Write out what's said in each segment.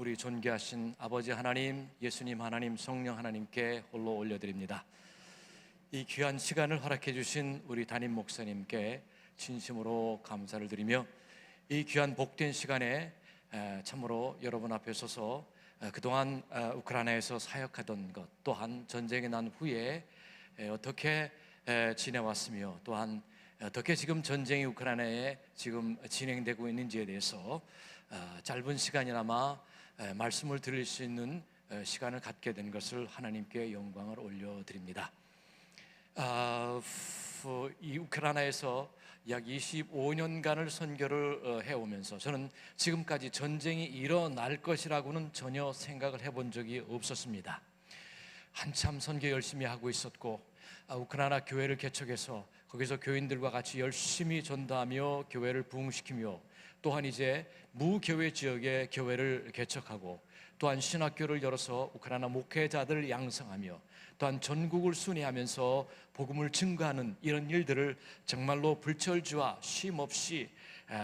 우리 존귀하신 아버지 하나님, 예수님 하나님, 성령 하나님께 홀로 올려드립니다. 이 귀한 시간을 허락해 주신 우리 담임 목사님께 진심으로 감사를 드리며, 이 귀한 복된 시간에 참으로 여러분 앞에 서서 그동안 우크라이나에서 사역하던 것, 또한 전쟁이 난 후에 어떻게 지내왔으며, 또한 어떻게 지금 전쟁이 우크라이나에 지금 진행되고 있는지에 대해서 짧은 시간이나마 말씀을 드릴 수 있는 시간을 갖게 된 것을 하나님께 영광을 올려드립니다. 이 우크라이나에서 약 25년간을 선교를 해오면서 저는 지금까지 전쟁이 일어날 것이라고는 전혀 생각을 해본 적이 없었습니다. 한참 선교 열심히 하고 있었고, 우크라이나 교회를 개척해서 거기서 교인들과 같이 열심히 전도하며 교회를 부흥시키며, 또한 이제 무교회 지역에 교회를 개척하고, 또한 신학교를 열어서 우크라이나 목회자들을 양성하며, 또한 전국을 순회하면서 복음을 증거하는 이런 일들을 정말로 불철주와 쉼없이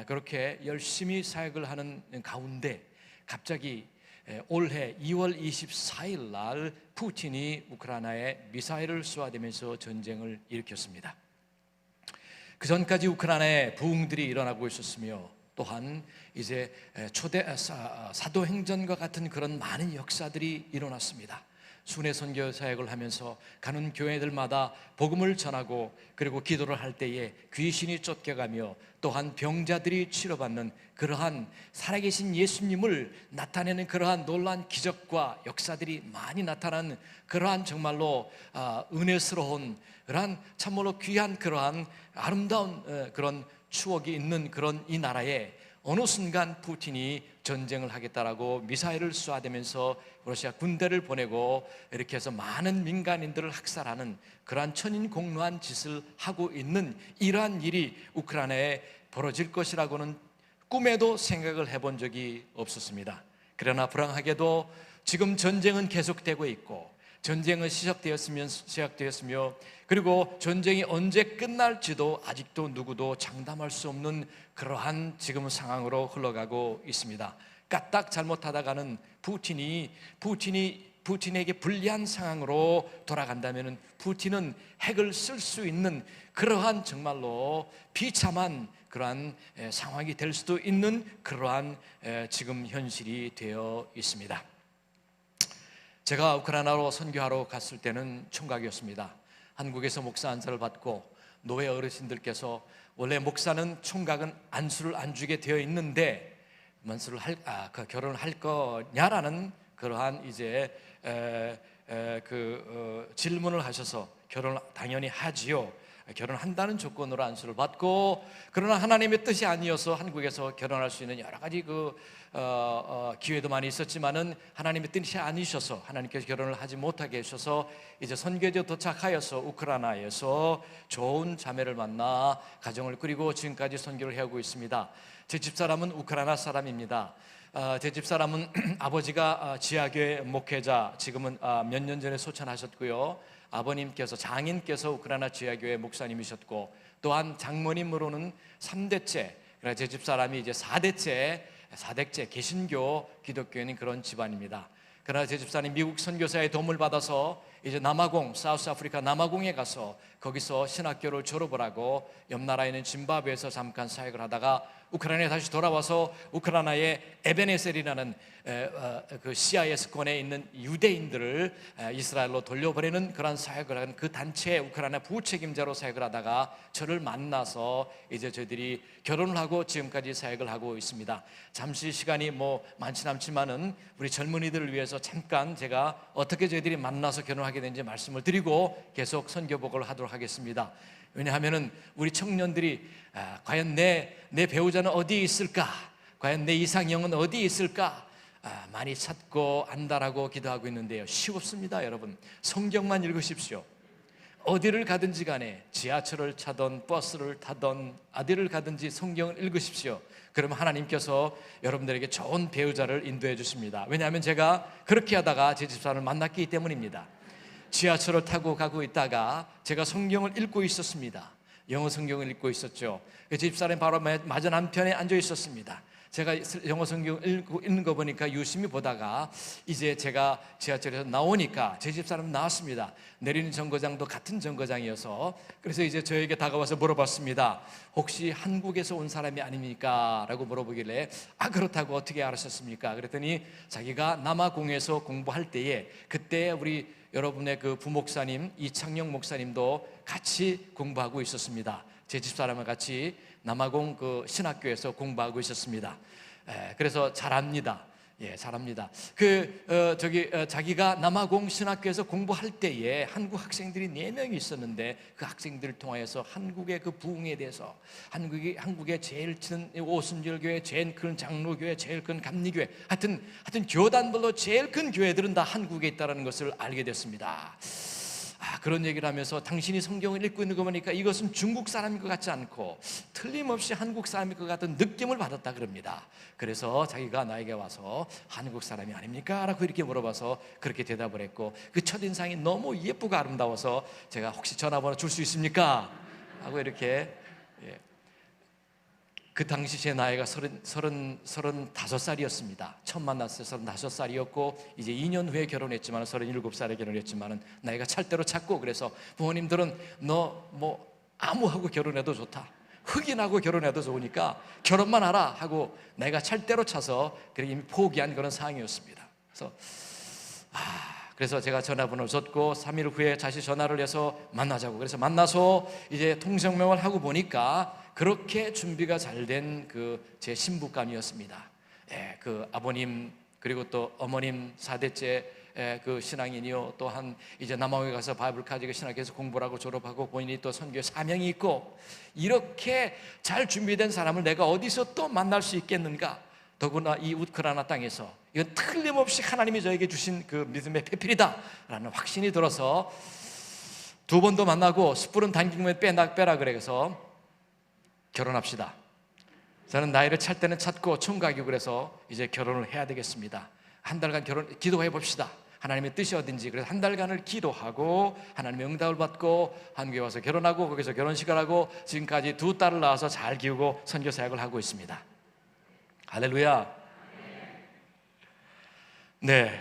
그렇게 열심히 사역을 하는 가운데, 갑자기 올해 2월 24일 날 푸틴이 우크라이나에 미사일을 쏘아대면서 전쟁을 일으켰습니다. 그 전까지 우크라이나에 부흥들이 일어나고 있었으며, 또한 이제 사도행전과 같은 그런 많은 역사들이 일어났습니다. 순회 선교 사역을 하면서 가는 교회들마다 복음을 전하고, 그리고 기도를 할 때에 귀신이 쫓겨가며, 또한 병자들이 치료받는 그러한 살아계신 예수님을 나타내는 그러한 놀라운 기적과 역사들이 많이 나타나는 그러한 정말로 은혜스러운, 그러한 참으로 귀한, 그러한 아름다운 그런 추억이 있는 그런 이 나라에 어느 순간 푸틴이 전쟁을 하겠다라고 미사일을 쏘아대면서 러시아 군대를 보내고, 이렇게 해서 많은 민간인들을 학살하는 그러한 천인공노한 짓을 하고 있는 이러한 일이 우크라이나에 벌어질 것이라고는 꿈에도 생각을 해본 적이 없었습니다. 그러나 불행하게도 지금 전쟁은 계속되고 있고, 전쟁은 시작되었으며, 그리고 전쟁이 언제 끝날지도 아직도 누구도 장담할 수 없는 그러한 지금 상황으로 흘러가고 있습니다. 까딱 잘못하다가는 푸틴에게 불리한 상황으로 돌아간다면 푸틴은 핵을 쓸 수 있는 그러한 정말로 비참한 그러한 상황이 될 수도 있는 그러한 지금 현실이 되어 있습니다. 제가 우크라이나로 선교하러 갔을 때는 총각이었습니다. 한국에서 목사 안수를 받고, 노회 어르신들께서 원래 목사는 총각은 안수를 안 주게 되어 있는데 결혼을 할 거냐라는 그러한 이제 질문을 하셔서 결혼을 당연히 하지요. 결혼한다는 조건으로 안수를 받고, 그러나 하나님의 뜻이 아니어서 한국에서 결혼할 수 있는 여러 가지 기회도 많이 있었지만은 하나님의 뜻이 아니셔서 하나님께서 결혼을 하지 못하게 하셔서 이제 선교지에 도착하여서 우크라이나에서 좋은 자매를 만나 가정을 꾸리고 지금까지 선교를 해오고 있습니다. 제 집사람은 우크라이나 사람입니다. 제 집사람은 아버지가 지하교회 목회자, 지금은 몇 년 전에 소천하셨고요. 아버님께서, 장인께서 우크라이나 지하교회 목사님이셨고, 또한 장모님으로는 3대째, 제 집사람이 이제 4대째 개신교 기독교인인 그런 집안입니다. 그러나 제 집사님 미국 선교사의 도움을 받아서 이제 남아공, 사우스 아프리카 남아공에 가서 거기서 신학교를 졸업을 하고, 옆 나라에 있는 짐바브웨에서 잠깐 사역을 하다가 우크라이나에 다시 돌아와서 우크라이나의 에베네셀이라는 그 CIS권에 있는 유대인들을 이스라엘로 돌려보내는 그런 사역을 하는 그 단체의 우크라이나 부책임자로 사역을 하다가 저를 만나서 이제 저희들이 결혼을 하고 지금까지 사역을 하고 있습니다. 잠시 시간이 많지는 않지만은 우리 젊은이들을 위해서 잠깐 제가 어떻게 저희들이 만나서 결혼하게 된지 말씀을 드리고 계속 선교복을 하도록 하겠습니다. 왜냐하면은 우리 청년들이 과연 내 배우자는 어디에 있을까? 과연 내 이상형은 어디에 있을까? 많이 찾고 안다라고 기도하고 있는데요, 쉽습니다. 여러분, 성경만 읽으십시오. 어디를 가든지 간에 지하철을 타던 버스를 타던 어디를 가든지 성경을 읽으십시오. 그러면 하나님께서 여러분들에게 좋은 배우자를 인도해 주십니다. 왜냐하면 제가 그렇게 하다가 제 집사람을 만났기 때문입니다. 지하철을 타고 가고 있다가 제가 성경을 읽고 있었습니다. 영어 성경을 읽고 있었죠. 제 집사람이 바로 맞은 한편에 앉아 있었습니다. 제가 영어 성경 읽는 거 보니까 유심히 보다가 이제 제가 지하철에서 나오니까 제 집사람 나왔습니다. 내리는 정거장도 같은 정거장이어서 그래서 이제 저에게 다가와서 물어봤습니다. 혹시 한국에서 온 사람이 아닙니까? 라고 물어보길래 그렇다고 어떻게 알았었습니까? 그랬더니 자기가 남아공에서 공부할 때에 그때 우리 여러분의 그 부목사님 이창영 목사님도 같이 공부하고 있었습니다. 제 집사람과 같이 남아공 그 신학교에서 공부하고 있었습니다. 그래서 잘 압니다. 예, 잘합니다. 자기가 남아공 신학교에서 공부할 때에 한국 학생들이 4명이 있었는데 그 학생들을 통하여서 한국의 그 부흥에 대해서 한국의 제일 큰 오순절교회, 제일 큰 장로교회, 제일 큰 감리교회, 하여튼 교단별로 제일 큰 교회들은 다 한국에 있다는 것을 알게 됐습니다. 그런 얘기를 하면서 당신이 성경을 읽고 있는 거 보니까 이것은 중국 사람인 것 같지 않고 틀림없이 한국 사람일 것 같은 느낌을 받았다 그럽니다. 그래서 자기가 나에게 와서 한국 사람이 아닙니까? 라고 이렇게 물어봐서 그렇게 대답을 했고 그 첫인상이 너무 예쁘고 아름다워서 제가 혹시 전화번호 줄 수 있습니까? 하고 이렇게 그 당시 제 나이가 35살이었습니다. 처음 만났을 때 35살이었고 이제 2년 후에 결혼했지만 37살에 결혼했지만 나이가 찰대로 찼고 그래서 부모님들은 너 뭐 아무하고 결혼해도 좋다, 흑인하고 결혼해도 좋으니까 결혼만 하라 하고 나이가 찰대로 차서 이미 포기한 그런 상황이었습니다. 그래서 제가 전화번호를 줬고 3일 후에 다시 전화를 해서 만나자고 그래서 만나서 이제 통성명을 하고 보니까 그렇게 준비가 잘 된 그 제 신부감이었습니다. 그 아버님 그리고 또 어머님 4대째 그 신앙인이요, 또한 이제 남아공에 가서 바이블 가지고 신학교에서 공부를 하고 졸업하고 본인이 또 선교에 사명이 있고 이렇게 잘 준비된 사람을 내가 어디서 또 만날 수 있겠는가? 더구나 이 우크라이나 땅에서 이건 틀림없이 하나님이 저에게 주신 그 믿음의 페필이다라는 확신이 들어서 2번도 만나고 숯불은 당기면 빼라 그래서 결혼합시다. 저는 나이를 찰 때는 찼고 총각이고 그래서 이제 결혼을 해야 되겠습니다. 한 달간 기도해 봅시다. 하나님의 뜻이 어딘지. 그래서 한 달간을 기도하고 하나님의 응답을 받고 한국에 와서 결혼하고 거기서 결혼식을 하고 지금까지 2딸을 낳아서 잘 키우고 선교 사역을 하고 있습니다. 할렐루야. 네,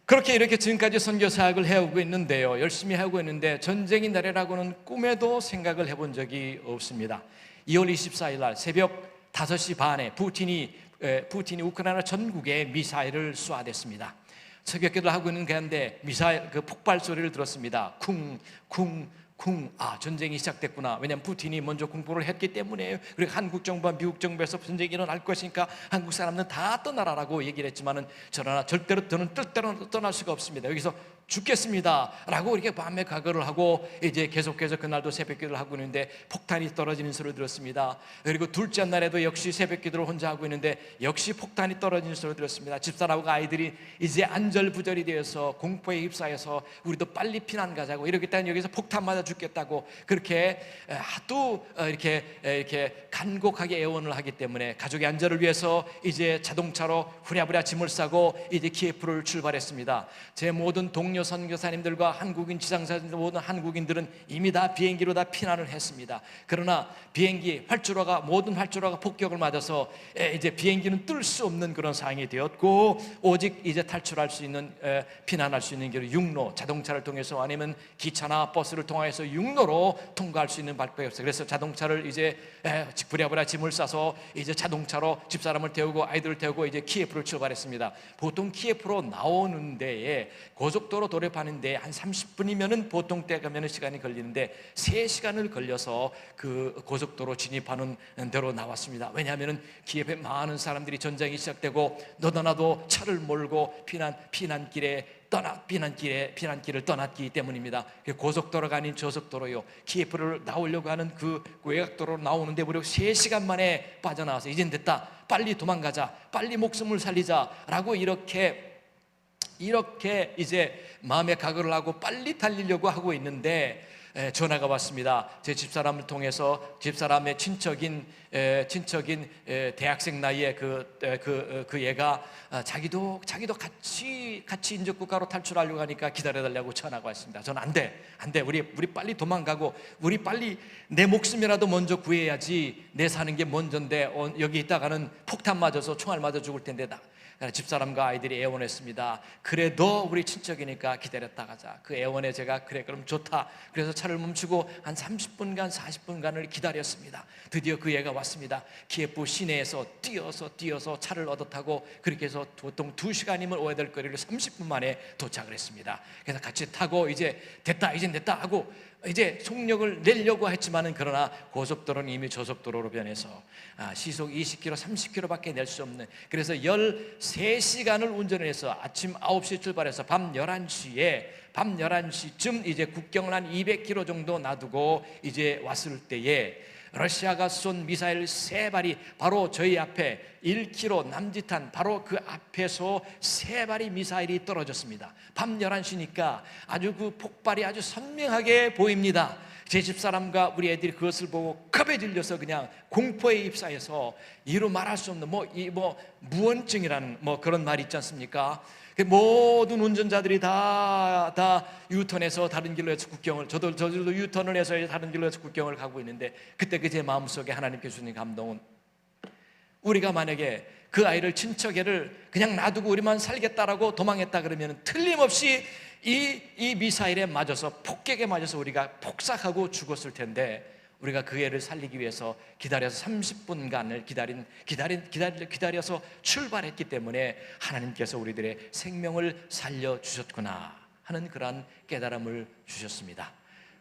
그렇게 이렇게 지금까지 선교 사역을 해오고 있는데요, 열심히 하고 있는데 전쟁이 나라라고는 꿈에도 생각을 해본 적이 없습니다. 2월 24일 날 새벽 5시 반에 푸틴이 우크라이나 전국에 미사일을 쏘아댔습니다. 새벽기도를 하고 있는 가운데 미사일 그 폭발 소리를 들었습니다. 쿵쿵 전쟁이 시작됐구나. 왜냐하면 푸틴이 먼저 공포를 했기 때문에요. 그리고 한국 정부와 미국 정부에서 전쟁이 일어날 것이니까 한국 사람들은 다 떠나라라고 얘기를 했지만은 저는 절대로 저는 뜻대로 떠날 수가 없습니다. 여기서 죽겠습니다 라고 이렇게 밤에 각오를 하고 이제 계속해서 그날도 새벽기도를 하고 있는데 폭탄이 떨어지는 소리를 들었습니다. 그리고 둘째 날에도 역시 새벽기도를 혼자 하고 있는데 역시 폭탄이 떨어지는 소리를 들었습니다. 집사람과 아이들이 이제 안절부절이 되어서 공포에 휩싸여서 우리도 빨리 피난 가자고, 이렇게 따면 여기서 폭탄 맞아 죽겠다고 그렇게 하도 이렇게 간곡하게 애원을 하기 때문에 가족의 안전을 위해서 이제 자동차로 후랴부랴 짐을 싸고 이제 키예프를 출발했습니다. 제 모든 동료 선교사님들과 한국인 지상사님들, 모든 한국인들은 이미 다 비행기로 다 피난을 했습니다. 그러나 모든 활주로가 폭격을 맞아서 이제 비행기는 뜰 수 없는 그런 상황이 되었고 오직 이제 탈출할 수 있는 피난할 수 있는 길은 육로, 자동차를 통해서 아니면 기차나 버스를 통해서 육로로 통과할 수 있는 방법이 없어요. 그래서 자동차를 이제 부랴부랴 짐을 싸서 이제 자동차로 집사람을 태우고 아이들을 태우고 이제 키예프를 출발했습니다. 보통 키예프로 나오는 데에 고속도로 도래하는데 한 30분이면은 보통 때 가면은 시간이 걸리는데 3시간을 걸려서 그 고속도로 진입하는 데로 나왔습니다. 왜냐하면은 키예프에 많은 사람들이 전쟁이 시작되고 너도나도 차를 몰고 피난길을 떠났기 때문입니다. 고속도로가 아닌 저속도로요, 키예프를 나오려고 하는 그 외곽도로로 나오는데 무려 3시간 만에 빠져나와서 이젠 됐다, 빨리 도망가자, 빨리 목숨을 살리자라고 이렇게 이제 마음의 각오를 하고 빨리 달리려고 하고 있는데 전화가 왔습니다. 제 집사람을 통해서 집사람의 친척인 대학생 나이에 그 얘가 자기도 같이 인접국가로 탈출하려고 하니까 기다려달라고 전화가 왔습니다. 저는 안 돼, 우리 빨리 도망가고 우리 빨리 내 목숨이라도 먼저 구해야지. 내 사는 게 먼저인데 여기 있다가는 폭탄 맞아서 총알 맞아 죽을 텐데 집사람과 아이들이 애원했습니다. 그래, 너 우리 친척이니까 기다렸다 가자. 그 애원에 제가 그래 그럼 좋다. 그래서 차를 멈추고 한 30분간 40분간을 기다렸습니다. 드디어 그 애가 왔습니다. 키예프 시내에서 뛰어서 차를 얻어 타고 그렇게 해서 보통 2시간이면 오야 될 거리를 30분 만에 도착을 했습니다. 그래서 같이 타고 이제 됐다 하고 이제 속력을 내려고 했지만은 그러나 고속도로는 이미 저속도로로 변해서 시속 20km, 30km밖에 낼 수 없는, 그래서 13시간을 운전을 해서 아침 9시에 출발해서 밤 11시쯤 이제 국경을 한 200km 정도 놔두고 이제 왔을 때에 러시아가 쏜 미사일 3발이 바로 저희 앞에 1km 남짓한 바로 그 앞에서 3발이 미사일이 떨어졌습니다. 밤 11시니까 아주 그 폭발이 아주 선명하게 보입니다. 제 집사람과 우리 애들이 그것을 보고 겁에 질려서 그냥 공포에 입사해서 이루 말할 수 없는 무언증이라는 그런 말이 있지 않습니까? 모든 운전자들이 다 유턴해서 다른 길로 해서 국경을, 저들도 유턴을 해서 다른 길로 해서 국경을 가고 있는데, 그때 그 제 마음속에 하나님께 주신 감동은, 우리가 만약에 그 아이를, 친척애를 그냥 놔두고 우리만 살겠다라고 도망했다 그러면 틀림없이 이 미사일에 맞아서, 폭격에 맞아서 우리가 폭삭하고 죽었을 텐데, 우리가 그 애를 살리기 위해서 기다려서 30분간을 기다려서 출발했기 때문에 하나님께서 우리들의 생명을 살려주셨구나 하는 그러한 깨달음을 주셨습니다.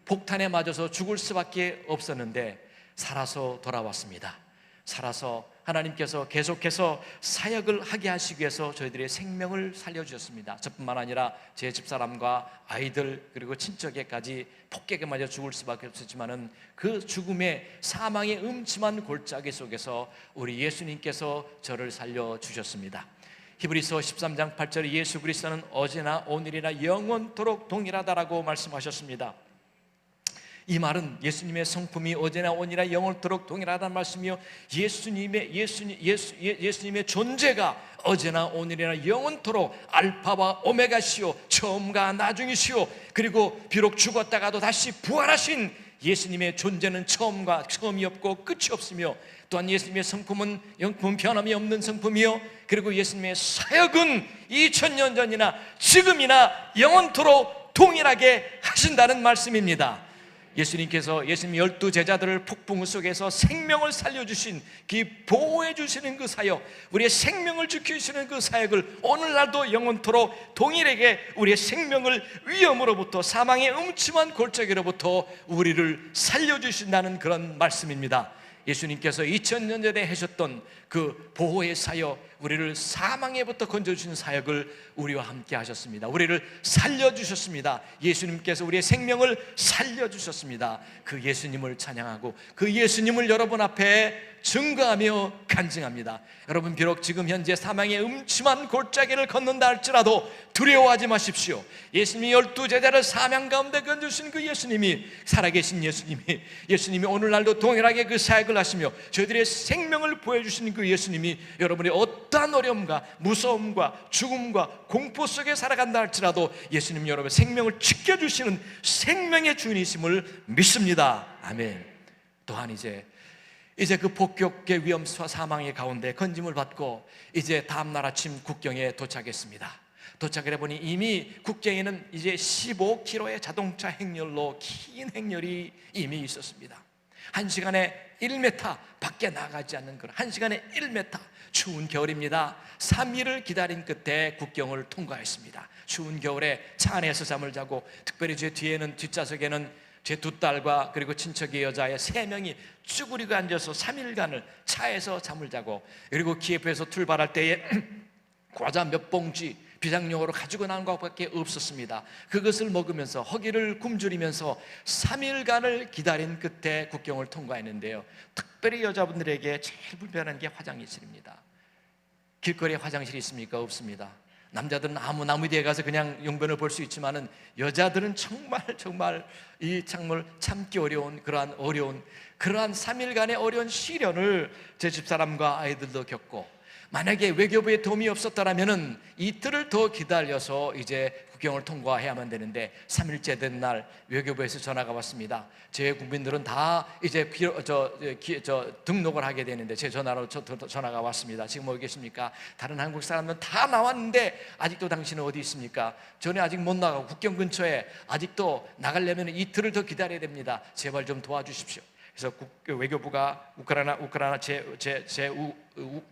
폭탄에 맞아서 죽을 수밖에 없었는데 살아서 돌아왔습니다. 살아서 하나님께서 계속해서 사역을 하게 하시기 위해서 저희들의 생명을 살려주셨습니다. 저뿐만 아니라 제 집사람과 아이들 그리고 친척에까지 폭격에 맞아 죽을 수밖에 없었지만은 그 죽음의 사망의 음침한 골짜기 속에서 우리 예수님께서 저를 살려주셨습니다. 히브리서 13장 8절에 예수 그리스도는 어제나 오늘이나 영원토록 동일하다라고 말씀하셨습니다. 이 말은 예수님의 성품이 어제나 오늘이나 영원토록 동일하다는 말씀이요, 예수님의 존재가 어제나 오늘이나 영원토록 알파와 오메가시오, 처음과 나중이시오, 그리고 비록 죽었다가도 다시 부활하신 예수님의 존재는 처음이 없고 끝이 없으며, 또한 예수님의 성품은 영품 변함이 없는 성품이요, 그리고 예수님의 사역은 2000년 전이나 지금이나 영원토록 동일하게 하신다는 말씀입니다. 예수님께서 예수님 12제자들을 폭풍 속에서 생명을 살려주신, 보호해 주시는 그 사역, 우리의 생명을 지켜주시는 그 사역을 오늘날도 영원토록 동일하게 우리의 생명을 위험으로부터, 사망의 음침한 골짜기로부터 우리를 살려주신다는 그런 말씀입니다. 예수님께서 2000년 전에 하셨던 그 보호의 사역, 우리를 사망에부터 건져주신 사역을 우리와 함께 하셨습니다. 우리를 살려주셨습니다. 예수님께서 우리의 생명을 살려주셨습니다. 그 예수님을 찬양하고 그 예수님을 여러분 앞에 증거하며 간증합니다. 여러분, 비록 지금 현재 사망의 음침한 골짜기를 걷는다 할지라도 두려워하지 마십시오. 예수님이 12제자를 사명 가운데 건져주신 그 예수님이, 살아계신 예수님이 오늘날도 동일하게 그 사역을 하시며 저희들의 생명을 보여주시는 그 예수님이 여러분의 어떠한 어려움과 무서움과 죽음과 공포 속에 살아간다 할지라도 예수님 여러분의 생명을 지켜주시는 생명의 주인이심을 믿습니다. 아멘. 또한 이제 그 폭격의 위험과 사망의 가운데 건짐을 받고 이제 다음날 아침 국경에 도착했습니다. 도착을 해보니 이미 국경에는 이제 15km의 자동차 행렬로 긴 행렬이 이미 있었습니다. 1시간에 1m 밖에 나가지 않는 그런 1시간에 1m, 추운 겨울입니다. 3일을 기다린 끝에 국경을 통과했습니다. 추운 겨울에 차 안에서 잠을 자고, 특별히 제 뒤에는, 뒷좌석에는 제 2딸과 그리고 친척의 여자애 3명이 쭈그리고 앉아서 3일간을 차에서 잠을 자고, 그리고 키예프에서 출발할 때에 과자 몇 봉지 비상용으로 가지고 나온 것밖에 없었습니다. 그것을 먹으면서 허기를 굶주리면서 3일간을 기다린 끝에 국경을 통과했는데요, 특별히 여자분들에게 제일 불편한 게 화장실입니다. 길거리에 화장실이 있습니까? 없습니다. 남자들은 아무 나무 뒤에 가서 그냥 용변을 볼 수 있지만은 여자들은 정말 이 정말 참기 어려운 그러한 3일간의 어려운 시련을 제 집사람과 아이들도 겪고, 만약에 외교부의 도움이 없었더라면은 이틀을 더 기다려서 이제 국경을 통과해야만 되는데, 3일째 된 날 외교부에서 전화가 왔습니다. 제 국민들은 다 이제 등록을 하게 되는데, 제 전화로 전화가 왔습니다. 지금 어디 계십니까? 다른 한국 사람들은 다 나왔는데 아직도 당신은 어디 있습니까? 저는 아직 못 나가고 국경 근처에 아직도 나가려면 이틀을 더 기다려야 됩니다. 제발 좀 도와주십시오. 그래서 외교부가 우크라이나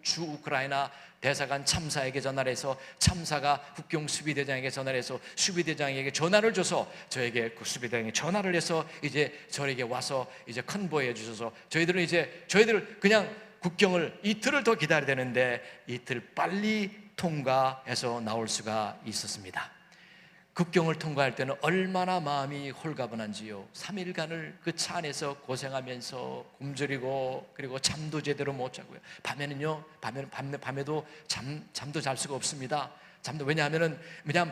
주 우크라이나 대사관 참사에게 전화를 해서, 참사가 국경 수비대장에게 전화를 해서 수비대장에게 전화를 줘서 저에게 그 수비대장이 전화를 해서 이제 저에게 와서 이제 컨보이해 주셔서, 저희들 그냥 국경을 이틀을 더 기다려야 되는데 이틀 빨리 통과해서 나올 수가 있었습니다. 국경을 통과할 때는 얼마나 마음이 홀가분한지요. 3일간을 그 차 안에서 고생하면서 굶주리고, 그리고 잠도 제대로 못 자고요. 밤에도 잠도 잘 수가 없습니다. 왜냐하면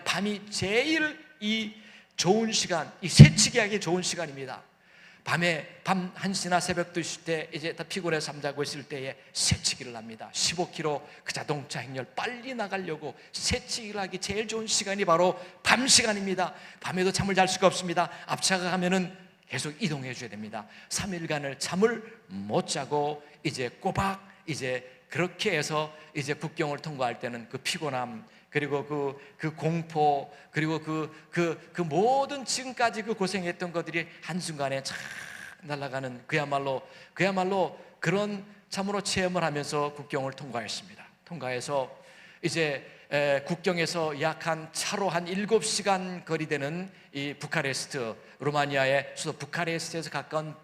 밤이 제일 이 좋은 시간, 이 새치기 하기 좋은 시간입니다. 밤 1시나 새벽 2시 때 이제 다 피곤해서 잠자고 있을 때에 새치기를 합니다. 15km 그 자동차 행렬 빨리 나가려고 새치기를 하기 제일 좋은 시간이 바로 밤 시간입니다. 밤에도 잠을 잘 수가 없습니다. 앞차가 가면은 계속 이동해 줘야 됩니다. 3일간을 잠을 못 자고 이제 꼬박 이제 그렇게 해서 이제 국경을 통과할 때는 그 피곤함, 그리고 그 공포, 그리고 그 모든 지금까지 그 고생했던 것들이 한순간에 착 날아가는, 그야말로 그런 참으로 체험을 하면서 국경을 통과했습니다. 통과해서 이제 국경에서 약 차로 한 7시간 거리 되는 이 부카레스트, 루마니아의 수도 부카레스트에서 가까운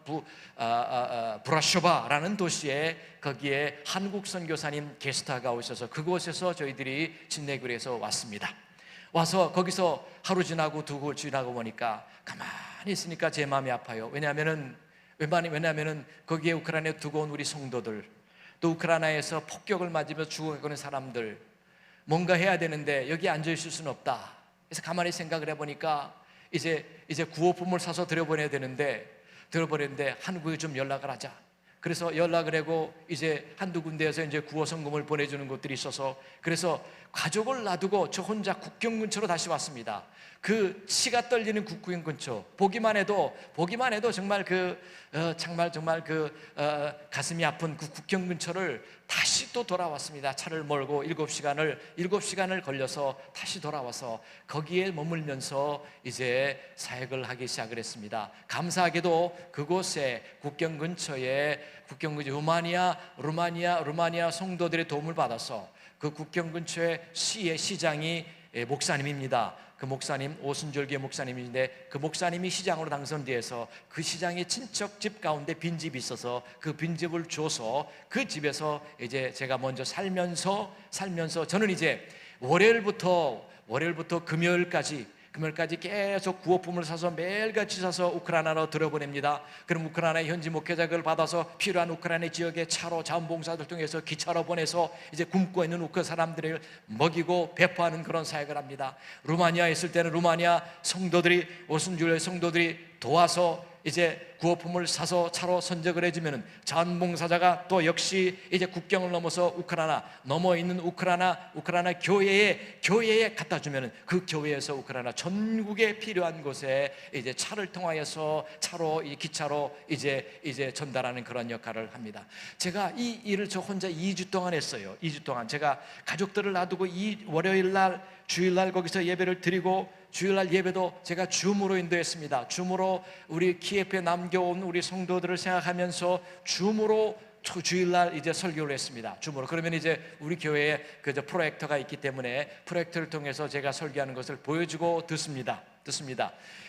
브라쇼바라는 도시에, 거기에 한국 선교사님 게스트가 오셔서 그곳에서 저희들이 진내교를 해서 왔습니다. 와서 거기서 하루 지나고 두고 지나고 보니까 가만히 있으니까 제 마음이 아파요. 왜냐하면은 거기에 우크라이나에 두고 온 우리 성도들, 또 우크라이나에서 폭격을 맞으며 죽어가는 사람들, 뭔가 해야 되는데 여기 앉아 있을 수는 없다. 그래서 가만히 생각을 해보니까 이제 구호품을 사서 들여보내야 되는데 한국에 좀 연락을 하자. 그래서 연락을 하고 이제 한두 군데에서 이제 구호 성금을 보내주는 곳들이 있어서, 그래서 가족을 놔두고 저 혼자 국경 근처로 다시 왔습니다. 그 치가 떨리는 국경 근처, 보기만 해도 정말 가슴이 아픈 그 국경 근처를 다시 또 돌아왔습니다. 차를 몰고 7시간을 걸려서 다시 돌아와서 거기에 머물면서 이제 사역을 하기 시작을 했습니다. 감사하게도 그곳에 국경 근처에 루마니아 성도들의 도움을 받아서 그 국경 근처에 시장이 목사님입니다. 그 목사님 오순절교 목사님인데, 그 목사님이 시장으로 당선되어서 그 시장에 친척 집 가운데 빈집이 있어서 그 빈집을 줘서 그 집에서 이제 제가 먼저 살면서 저는 이제 월요일부터 금요일까지 계속 구호품을 사서 매일같이 사서 우크라이나로 들여보냅니다. 그럼 우크라이나 현지 목회자 그걸 받아서 필요한 우크라이나 지역의 차로 자원봉사들 통해서 기차로 보내서 이제 굶고 있는 우크라이나 사람들을 먹이고 배포하는 그런 사역을 합니다. 루마니아에 있을 때는 루마니아 성도들이, 오순절의 성도들이 도와서 이제 구호품을 사서 차로 선적을 해주면 자원봉사자가 또 역시 이제 국경을 넘어서 우크라이나 넘어 있는 우크라이나 교회에 갖다 주면 그 교회에서 우크라이나 전국에 필요한 곳에 이제 차를 통하여서 기차로 이제 전달하는 그런 역할을 합니다. 제가 이 일을 저 혼자 2주 동안 했어요. 2주 동안 제가 가족들을 놔두고 월요일날 주일날 거기서 예배를 드리고, 주일날 예배도 제가 줌으로 인도했습니다. 줌으로 우리 키예프에 남겨온 우리 성도들을 생각하면서 줌으로 주일날 이제 설교를 했습니다. 줌으로. 그러면 이제 우리 교회에 그 프로젝터가 있기 때문에 프로젝터를 통해서 제가 설교하는 것을 보여주고 듣습니다.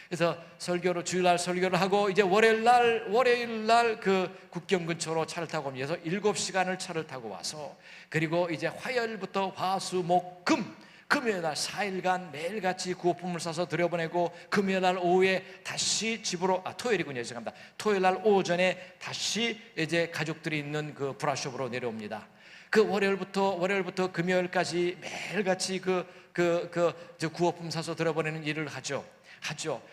그래서 주일날 설교를 하고 이제 월요일날 그 국경 근처로 차를 타고 오면서 7시간을 차를 타고 와서, 그리고 이제 화요일부터 화수목금 금요일 날 4일간 매일같이 구호품을 싸서 들여보내고 금요일 날 오후에 다시 집으로, 토요일이군요. 죄송합니다. 토요일 날 오전에 다시 이제 가족들이 있는 그 브라숍으로 내려옵니다. 그 월요일부터 금요일까지 매일같이 저 구호품 사서 들여보내는 일을 하죠.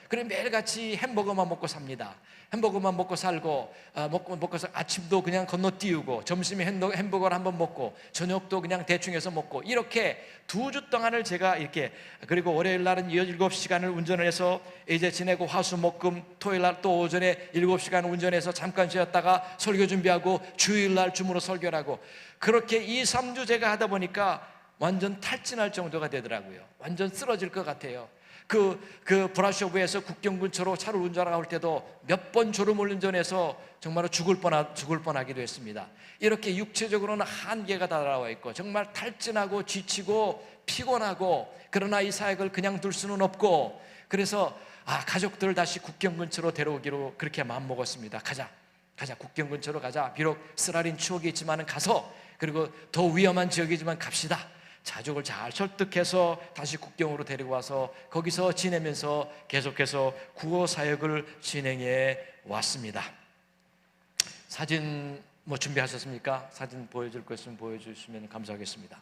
그래 매일같이 햄버거만 먹고 삽니다. 햄버거만 먹고 살고, 먹고서 아침도 그냥 건너뛰고, 점심에 햄버거를 한번 먹고, 저녁도 그냥 대충 해서 먹고, 이렇게 2주 동안을 제가 이렇게, 그리고 월요일 날은 17시간을 운전을 해서 이제 지내고, 화수목금 토요일 날 또 오전에 7시간 운전해서 잠깐 쉬었다가 설교 준비하고, 주일 날 줌으로 설교를 하고, 그렇게 2-3주 제가 하다 보니까 완전 탈진할 정도가 되더라고요. 완전 쓰러질 것 같아요. 그 브라쇼브에서 국경 근처로 차를 운전하고 올 때도 몇 번 졸음을 운전해서 정말로 죽을 뻔하기도 했습니다. 이렇게 육체적으로는 한계가 다가와 있고 정말 탈진하고 지치고 피곤하고, 그러나 이 사역을 그냥 둘 수는 없고, 그래서 가족들을 다시 국경 근처로 데려오기로 그렇게 마음먹었습니다. 가자, 국경 근처로 가자. 비록 쓰라린 추억이 있지만 가서, 그리고 더 위험한 지역이지만 갑시다. 가족을 잘 설득해서 다시 국경으로 데리고 와서 거기서 지내면서 계속해서 구호 사역을 진행해 왔습니다. 사진 준비하셨습니까? 사진 보여줄 것 있으면 보여주시면 감사하겠습니다.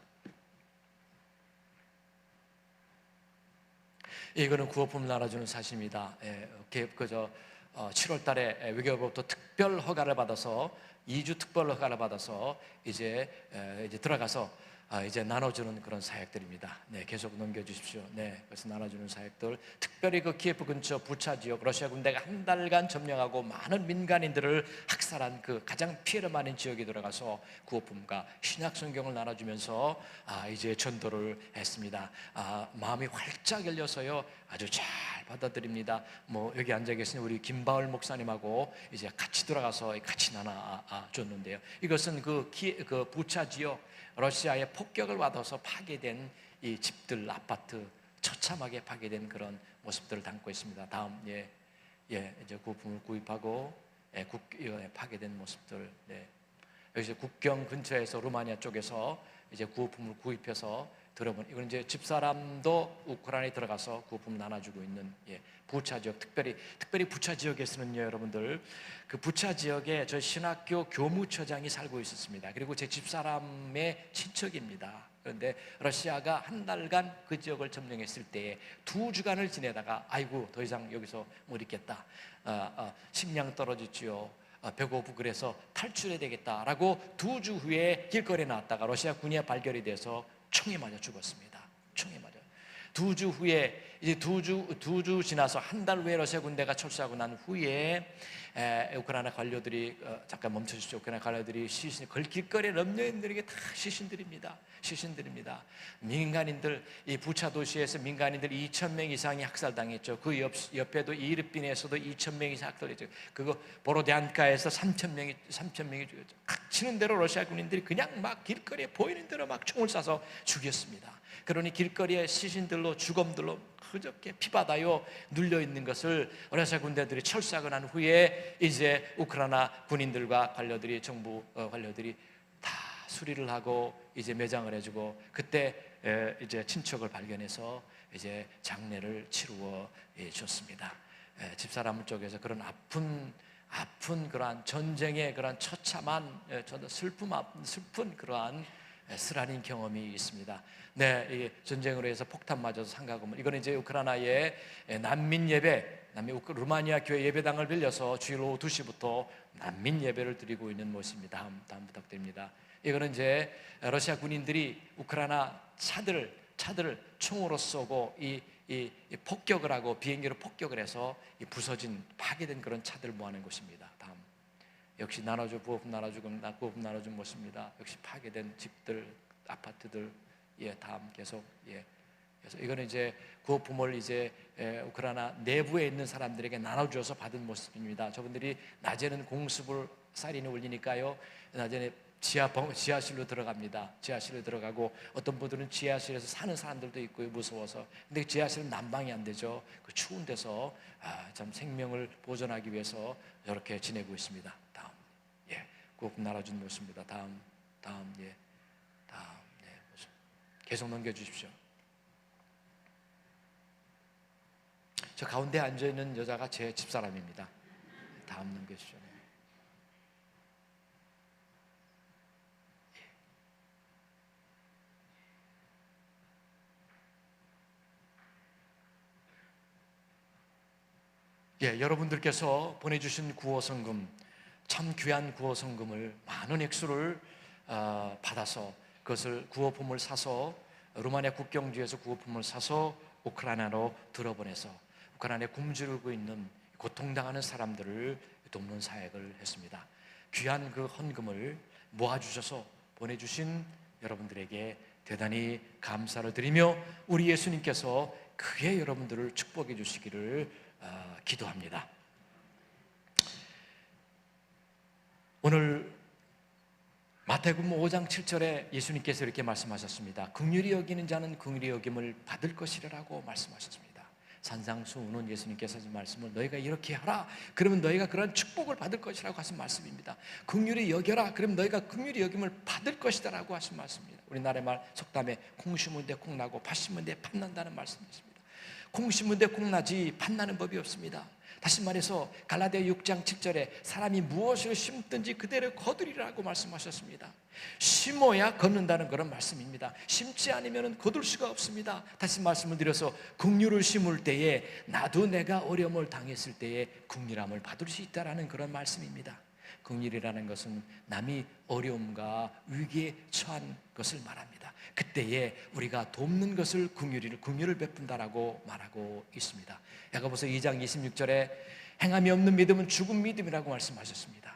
이거는 구호품 나눠주는 사실입니다. 7월 달에 외교부로부터 특별 허가를 받아서, 2주 특별 허가를 받아서 이제 들어가서 이제 나눠주는 그런 사역들입니다. 네, 계속 넘겨주십시오. 네, 그래서 나눠주는 사역들, 특별히 그 키예프 근처 부차 지역, 러시아 군대가 한 달간 점령하고 많은 민간인들을 학살한 그 가장 피해를 많은 지역에 들어가서 구호품과 신약 성경을 나눠주면서 이제 전도를 했습니다. 마음이 활짝 열려서요, 아주 잘 받아들입니다. 여기 앉아 계신 우리 김바울 목사님하고 이제 같이 들어가서 같이 나눠줬는데요. 이것은 그 부차 지역, 러시아의 폭격을 받아서 파괴된 이 집들, 아파트, 처참하게 파괴된 그런 모습들을 담고 있습니다. 다음, 이제 구호품을 구입하고, 파괴된 모습들. 여기서 국경 근처에서, 루마니아 쪽에서 이제 구호품을 구입해서 들어본, 이건 이제 집사람도 우크라이나에 들어가서 구호품을 나눠주고 있는 부차 지역, 특별히 부차 지역에서는요, 여러분들, 그 부차 지역에 저 신학교 교무처장이 살고 있었습니다. 그리고 제 집사람의 친척입니다. 그런데 러시아가 한 달간 그 지역을 점령했을 때에 2주간을 지내다가 아이고 더 이상 여기서 못 있겠다, 식량 떨어지지요, 배고프고 그래서 탈출해야 되겠다라고 2주 후에 길거리에 나왔다가 러시아 군에 발견이 돼서 총에 맞아 죽었습니다. 총에 맞아. 2주 후에, 이제 2주 지나서 한 달 후에 러시아 군대가 철수하고 난 후에 우크라이나 관료들이, 잠깐 멈춰주십시오. 우크라이나 관료들이 길거리에 럼녀인들에게 다 시신들입니다. 민간인들, 이 부차 도시에서 민간인들 2,000명 이상이 학살당했죠. 그 옆에도 이르빈에서도 2,000명 이상 학살했죠. 그거 보로디안카에서 3,000명이 죽였죠. 치는 대로 러시아 군인들이 그냥 막 길거리에 보이는 대로 막 총을 쏴서 죽였습니다. 그러니 길거리에 시신들로, 주검들로 흐적게 피바다요 눌려 있는 것을 러시아 군대들이 철수하고 난 후에 이제 우크라이나 군인들과 관료들이, 정부 관료들이 다 수리를 하고 이제 매장을 해주고, 그때 이제 친척을 발견해서 이제 장례를 치루어 줬습니다. 집사람 쪽에서 그런 아픈 그러한 전쟁의 그러한 처참한, 슬픈 그러한 쓰라린 경험이 있습니다. 네, 이 전쟁으로 해서 폭탄 맞아서 상가고문, 이거는 이제 우크라이나의 난민 예배, 루마니아 교회 예배당을 빌려서 주일 오후 2시부터 난민 예배를 드리고 있는 모습입니다. 다음 부탁드립니다. 이거는 이제 러시아 군인들이 우크라이나 차들을 총으로 쏘고 이 폭격을 하고, 비행기로 폭격을 해서 이 부서진, 파괴된 그런 차들을 모아낸 곳입니다. 다음, 역시 구호품 나눠준 모습입니다. 역시 파괴된 집들, 아파트들. 다음 계속. 그래서 이거는 이제 구호품을 이제 우크라이나 내부에 있는 사람들에게 나눠줘서 받은 모습입니다. 저분들이 낮에는 공습을, 사린을 올리니까요, 낮에는 지하실로 들어갑니다. 지하실로 들어가고, 어떤 분들은 지하실에서 사는 사람들도 있고요, 무서워서. 근데 지하실은 난방이 안 되죠. 그 추운 데서 참 생명을 보존하기 위해서 이렇게 지내고 있습니다. 다음, 구호품 나눠준 모습입니다. 다음, 모습. 계속 넘겨주십시오. 저 가운데 앉아있는 여자가 제 집사람입니다. 다음 넘겨주시죠. 여러분들께서 보내주신 구호성금, 참 귀한 구호성금을 많은 액수를 받아서 그것을 구호품을 사서 루마니아 국경지에서 구호품을 사서 우크라이나로 들어보내서 우크라이나에 굶주리고 있는 고통당하는 사람들을 돕는 사역을 했습니다. 귀한 그 헌금을 모아주셔서 보내주신 여러분들에게 대단히 감사를 드리며 우리 예수님께서 크게 여러분들을 축복해 주시기를 기도합니다. 오늘 마태복음 5장 7절에 예수님께서 이렇게 말씀하셨습니다. 긍휼히 여기는 자는 긍휼히 여김을 받을 것이라고 말씀하셨습니다. 산상수훈은 예수님께서 하신 말씀을 너희가 이렇게 하라 그러면 너희가 그런 축복을 받을 것이라고 하신 말씀입니다. 긍휼히 여겨라 그러면 너희가 긍휼히 여김을 받을 것이다라고 하신 말씀입니다. 우리나라의 말 속담에 콩 심은 데 콩 나고 팥 심은 데 팥 난다는 말씀이십니다. 콩 심은 데 콩 나지 팥 나는 법이 없습니다. 다시 말해서 갈라디아 6장 7절에 사람이 무엇을 심든지 그대로 거두리라고 말씀하셨습니다. 심어야 걷는다는 그런 말씀입니다. 심지 않으면 거둘 수가 없습니다. 다시 말씀을 드려서 긍휼을 심을 때에 나도 내가 어려움을 당했을 때에 긍휼함을 받을 수 있다라는 그런 말씀입니다. 긍휼이라는 것은 남이 어려움과 위기에 처한 것을 말합니다. 그때에 우리가 돕는 것을 긍휼을 베푼다라고 말하고 있습니다. 야고보서 2장 26절에 행함이 없는 믿음은 죽은 믿음이라고 말씀하셨습니다.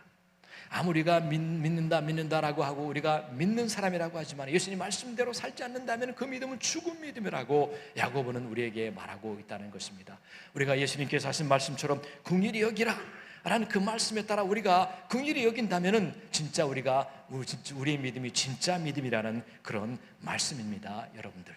아무리 우리가 믿는다라고 하고 우리가 믿는 사람이라고 하지만 예수님 말씀대로 살지 않는다면 그 믿음은 죽은 믿음이라고 야고보는 우리에게 말하고 있다는 것입니다. 우리가 예수님께서 하신 말씀처럼 긍휼히 여기라 라는 그 말씀에 따라 우리가 긍휼히 여긴다면은 진짜 우리의 믿음이 진짜 믿음이라는 그런 말씀입니다, 여러분들.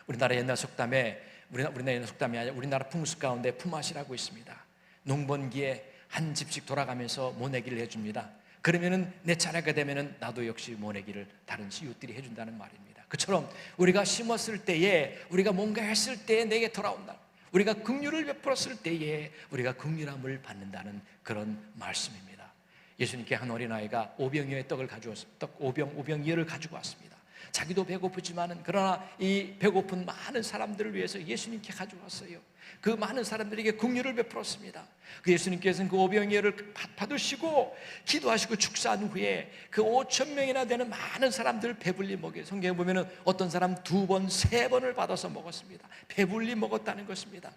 우리나라 옛날 속담에 아니라 우리나라 풍습 가운데 품앗이라고 있습니다. 농번기에 한 집씩 돌아가면서 모내기를 해줍니다. 그러면은 내 차례가 되면은 나도 역시 모내기를 다른 이웃들이 해준다는 말입니다. 그처럼 우리가 심었을 때에 우리가 뭔가 했을 때에 내게 돌아온다. 우리가 긍휼을 베풀었을 때에 우리가 긍휼함을 받는다는 그런 말씀입니다. 예수님께 한 어린아이가 오병이어의 떡을 가져왔습니다. 오병이어를 가지고 왔습니다. 자기도 배고프지만은 그러나 이 배고픈 많은 사람들을 위해서 예수님께 가져왔어요. 그 많은 사람들에게 긍휼을 베풀었습니다. 그 예수님께서는 그 오병이어를 받으시고 기도하시고 축사한 후에 그 5,000명이나 되는 많은 사람들을 배불리 먹여요. 성경에 보면은 어떤 사람 2번, 3번을 받아서 먹었습니다. 배불리 먹었다는 것입니다.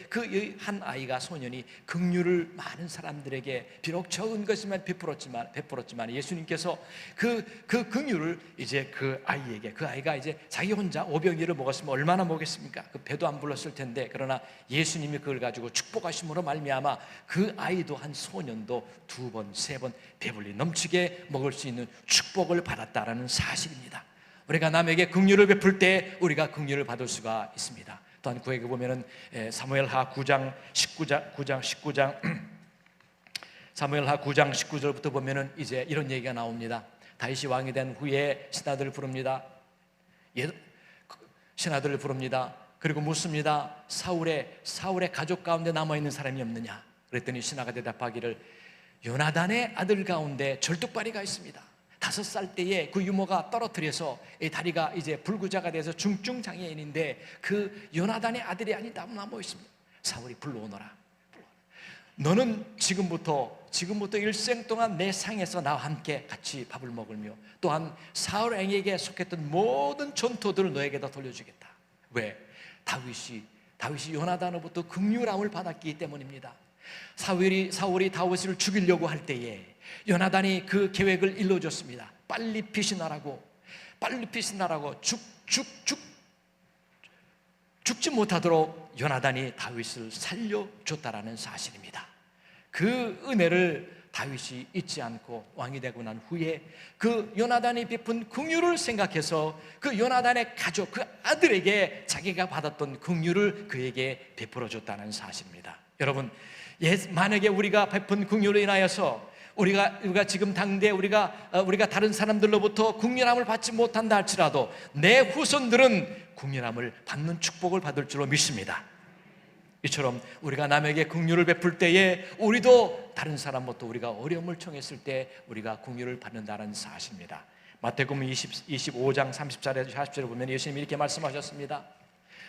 그 한 아이가 소년이 긍휼을 많은 사람들에게 비록 적은 것이지만 베풀었지만 예수님께서 그 긍휼을 이제 그 아이가 이제 자기 혼자 오병이어를 먹었으면 얼마나 먹겠습니까? 그 배도 안 불렀을 텐데 그러나 예수님이 그걸 가지고 축복하심으로 말미암아 그 아이도 한 소년도 2번, 3번 배불리 넘치게 먹을 수 있는 축복을 받았다라는 사실입니다. 우리가 남에게 긍휼을 베풀 때 우리가 긍휼을 받을 수가 있습니다. 또한 구약에 보면은 사무엘하 9장 19장 사무엘하 9장 19절부터 보면은 이제 이런 얘기가 나옵니다. 다윗이 왕이 된 후에 신하들을 부릅니다. 신하들을 부릅니다. 그리고 묻습니다. 사울의 가족 가운데 남아 있는 사람이 없느냐? 그랬더니 신하가 대답하기를 요나단의 아들 가운데 절뚝발이가 있습니다. 5살 때에 그 유모가 떨어뜨려서 다리가 이제 불구자가 돼서 중증 장애인인데 그 요나단의 아들이 아닌 남아 있습니다. 사울이 불러오너라. 너는 지금부터 일생 동안 내 상에서 나와 함께 같이 밥을 먹으며 또한 사울 왕에게 속했던 모든 전토들을 너에게다 돌려주겠다. 왜? 다윗이 요나단으로부터 긍휼함을 받았기 때문입니다. 사울이 다윗을 죽이려고 할 때에 요나단이 그 계획을 일러줬습니다. 빨리 빛이 나라고 죽지 못하도록 요나단이 다윗을 살려줬다라는 사실입니다. 그 은혜를 다윗이 잊지 않고 왕이 되고 난 후에 그 요나단이 베푼 긍휼을 생각해서 그 요나단의 가족, 그 아들에게 자기가 받았던 긍휼을 그에게 베풀어 줬다는 사실입니다. 여러분, 만약에 우리가 베푼 긍휼로 인하여서 우리가 지금 당대 우리가 다른 사람들로부터 긍휼함을 받지 못한다 할지라도 내 후손들은 긍휼함을 받는 축복을 받을 줄로 믿습니다. 이처럼 우리가 남에게 긍휼을 베풀 때에 우리도 다른 사람부터 우리가 어려움을 청했을 때 우리가 긍휼을 받는다는 사실입니다. 마태복음 25장 30절에서 40절에 보면 예수님이 이렇게 말씀하셨습니다.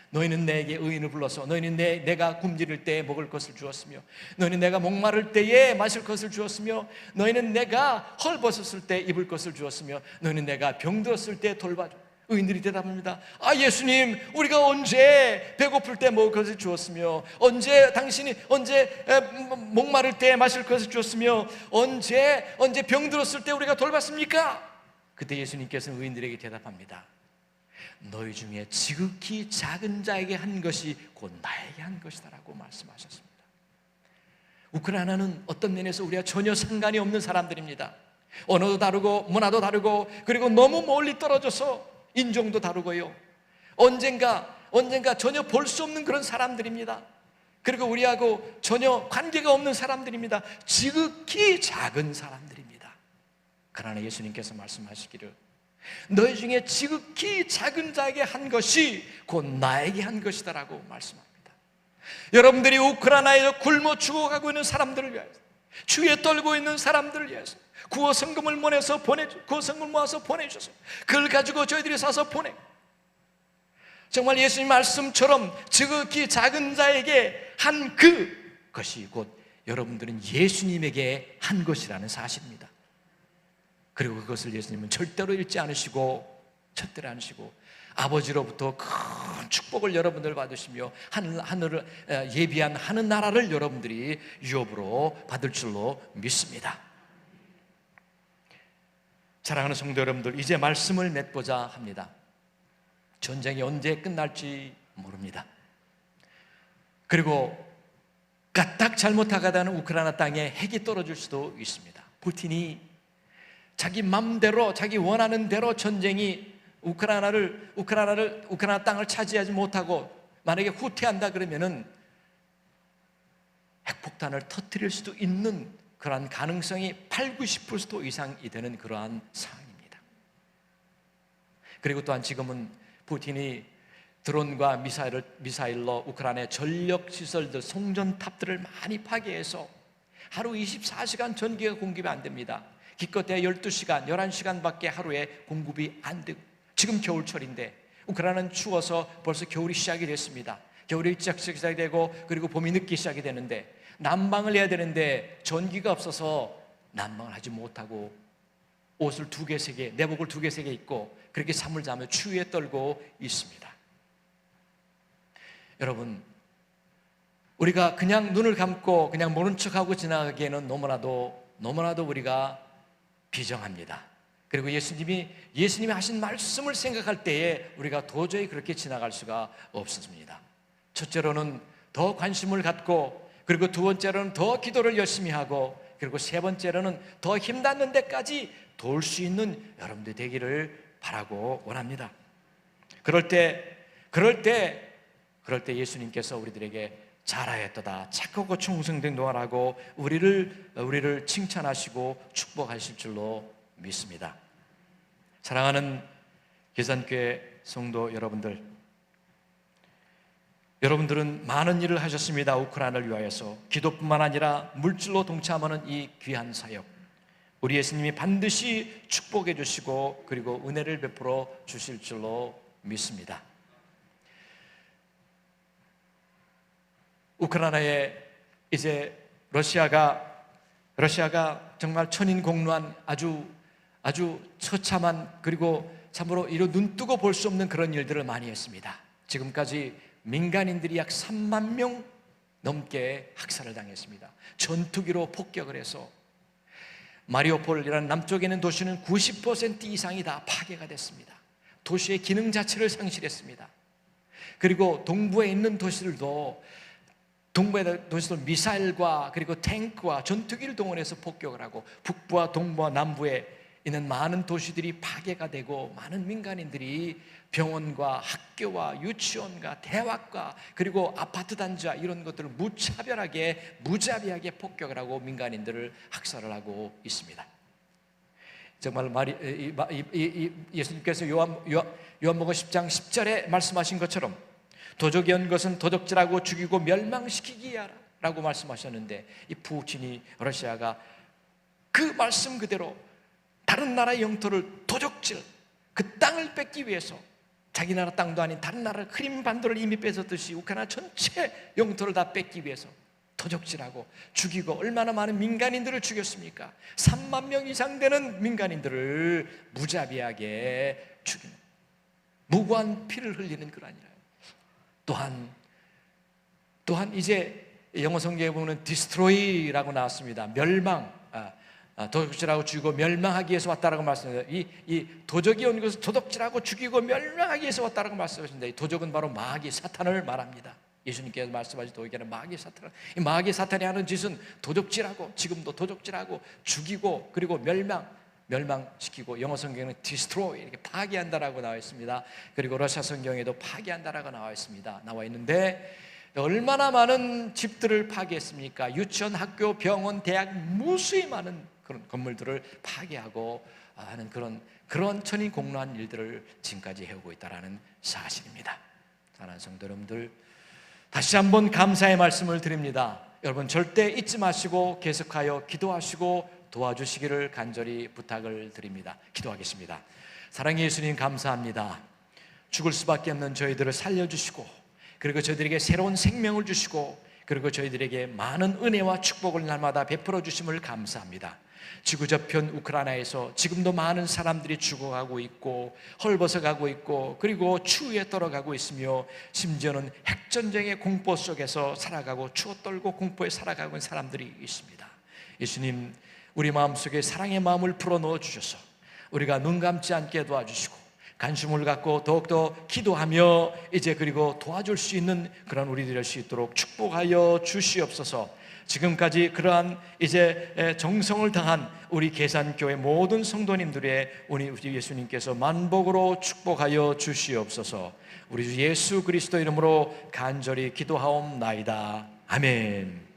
너희는 내게 의인을 불러서 너희는 내가 굶주릴 때에 먹을 것을 주었으며 너희는 내가 목마를 때에 마실 것을 주었으며 너희는 내가 헐벗었을 때 입을 것을 주었으며 너희는 내가 병들었을 때 돌봐줘. 의인들이 대답합니다. 아, 예수님, 우리가 언제 배고플 때 먹을 것을 주었으며 당신이 언제 목마를 때 마실 것을 주었으며 언제 병들었을 때 우리가 돌봤습니까? 그때 예수님께서는 의인들에게 대답합니다. 너희 중에 지극히 작은 자에게 한 것이 곧 나에게 한 것이다 라고 말씀하셨습니다. 우크라이나는 어떤 면에서 우리와 전혀 상관이 없는 사람들입니다. 언어도 다르고 문화도 다르고 그리고 너무 멀리 떨어져서 인종도 다르고요, 언젠가 전혀 볼 수 없는 그런 사람들입니다. 그리고 우리하고 전혀 관계가 없는 사람들입니다. 지극히 작은 사람들입니다. 그러나 예수님께서 말씀하시기를 너희 중에 지극히 작은 자에게 한 것이 곧 나에게 한 것이다 라고 말씀합니다. 여러분들이 우크라이나에 굶어 죽어가고 있는 사람들을 위해서, 추위에 떨고 있는 사람들을 위해서 구호성금을 모아서 보내주셔서 그걸 가지고 저희들이 사서 보내, 정말 예수님 말씀처럼 지극히 작은 자에게 한 그것이 곧 여러분들은 예수님에게 한 것이라는 사실입니다. 그리고 그것을 예수님은 절대로 잃지 않으시고 아버지로부터 큰 축복을 여러분들 받으시며 하늘을 예비한 하는 나라를 여러분들이 유업으로 받을 줄로 믿습니다. 사랑하는 성도 여러분들, 이제 말씀을 맺고자 합니다. 전쟁이 언제 끝날지 모릅니다. 그리고 까딱 잘못하가다는 우크라이나 땅에 핵이 떨어질 수도 있습니다. 푸틴이 자기 맘대로 자기 원하는 대로 전쟁이 우크라이나 땅을 차지하지 못하고 만약에 후퇴한다 그러면은 핵폭탄을 터뜨릴 수도 있는 그러한 가능성이 80~90% 이상이 되는 그러한 상황입니다. 그리고 또한 지금은 푸틴이 드론과 미사일로 우크라이나의 전력시설들, 송전탑들을 많이 파괴해서 하루 24시간 전기가 공급이 안 됩니다. 기껏해야 12시간, 11시간밖에 하루에 공급이 안 되고, 지금 겨울철인데 우크라이나는 추워서 벌써 겨울이 시작이 됐습니다. 겨울이 시작이 되고 그리고 봄이 늦기 시작이 되는데 난방을 해야 되는데 전기가 없어서 난방을 하지 못하고 옷을 2개, 3개, 내복을 2개, 3개 입고 그렇게 잠을 자며 추위에 떨고 있습니다. 여러분, 우리가 그냥 눈을 감고 그냥 모른 척하고 지나가기에는 너무나도 우리가 비정합니다. 그리고 예수님이 하신 말씀을 생각할 때에 우리가 도저히 그렇게 지나갈 수가 없습니다. 첫째로는 더 관심을 갖고, 그리고 두 번째로는 더 기도를 열심히 하고, 그리고 세 번째로는 더 힘닿는 데까지 도울 수 있는 여러분들 되기를 바라고 원합니다. 그럴 때 예수님께서 우리들에게 잘하였도다, 착하고 충성된 동안하고 우리를 칭찬하시고 축복하실 줄로 믿습니다. 사랑하는 계산교회 성도 여러분들은 많은 일을 하셨습니다. 우크라이나를 위하여서 기도뿐만 아니라 물질로 동참하는 이 귀한 사역, 우리 예수님이 반드시 축복해 주시고 그리고 은혜를 베풀어 주실 줄로 믿습니다. 우크라이나에 이제 러시아가 정말 천인공노한 아주 처참한, 그리고 참으로 이로 눈 뜨고 볼 수 없는 그런 일들을 많이 했습니다. 지금까지 민간인들이 약 3만 명 넘게 학살을 당했습니다. 전투기로 폭격을 해서 마리오폴이라는 남쪽에 있는 도시는 90% 이상이 다 파괴가 됐습니다. 도시의 기능 자체를 상실했습니다. 그리고 동부에 있는 도시들도 미사일과 그리고 탱크와 전투기를 동원해서 폭격을 하고, 북부와 동부와 남부에 있는 많은 도시들이 파괴가 되고, 많은 민간인들이 병원과 학교와 유치원과 대학과 그리고 아파트 단지와 이런 것들을 무자비하게 폭격을 하고 민간인들을 학살을 하고 있습니다. 정말 예수님께서 요한복음 10장 10절에 말씀하신 것처럼 도적이 온 것은 도적질하고 죽이고 멸망시키기 하라 라고 말씀하셨는데, 이 푸틴이, 러시아가 그 말씀 그대로 다른 나라의 영토를 도적질, 그 땅을 뺏기 위해서 자기 나라 땅도 아닌 다른 나라 크림 반도를 이미 뺏었듯이 우크라이나 전체 영토를 다 뺏기 위해서 도적질하고 죽이고 얼마나 많은 민간인들을 죽였습니까? 3만 명 이상 되는 민간인들을 무자비하게 죽이는, 무고한 피를 흘리는 그런 일이에요. 또한 이제 영어 성경에 보면 destroy라고 나왔습니다. 멸망, 도적질하고 죽이고 멸망하기 위해서 왔다라고 말씀합니다. 이 도적이 온 것은 도적질하고 죽이고 멸망하기 위해서 왔다라고 말씀하십니다. 이 도적은 바로 마귀 사탄을 말합니다. 예수님께서 말씀하신 도적에는 마귀 사탄, 이 마귀 사탄이 하는 짓은 도적질하고, 지금도 도적질하고 죽이고 그리고 멸망시키고, 영어 성경에는 destroy, 이렇게 파괴한다라고 나와 있습니다. 그리고 러시아 성경에도 파괴한다라고 나와 있는데, 얼마나 많은 집들을 파괴했습니까? 유치원, 학교, 병원, 대학, 무수히 많은 그런 건물들을 파괴하고 하는 그런 천인공노한 일들을 지금까지 해오고 있다는 사실입니다. 사랑하는 성도 여러분들, 다시 한번 감사의 말씀을 드립니다. 여러분 절대 잊지 마시고 계속하여 기도하시고 도와주시기를 간절히 부탁을 드립니다. 기도하겠습니다. 사랑의 예수님, 감사합니다. 죽을 수밖에 없는 저희들을 살려주시고, 그리고 저희들에게 새로운 생명을 주시고, 그리고 저희들에게 많은 은혜와 축복을 날마다 베풀어 주심을 감사합니다. 지구 저편 우크라이나에서 지금도 많은 사람들이 죽어가고 있고 헐벗어가고 있고, 그리고 추위에 떨어가고 있으며, 심지어는 핵전쟁의 공포 속에서 살아가고 추워 떨고 공포에 살아가고 있는 사람들이 있습니다. 예수님, 우리 마음속에 사랑의 마음을 불어넣어 주셔서 우리가 눈 감지 않게 도와주시고, 관심을 갖고 더욱더 기도하며 이제 그리고 도와줄 수 있는 그런 우리들이 될 수 있도록 축복하여 주시옵소서. 지금까지 그러한 이제 정성을 다한 우리 계산교회 모든 성도님들의 우리 예수님께서 만복으로 축복하여 주시옵소서. 우리 주 예수 그리스도 이름으로 간절히 기도하옵나이다. 아멘.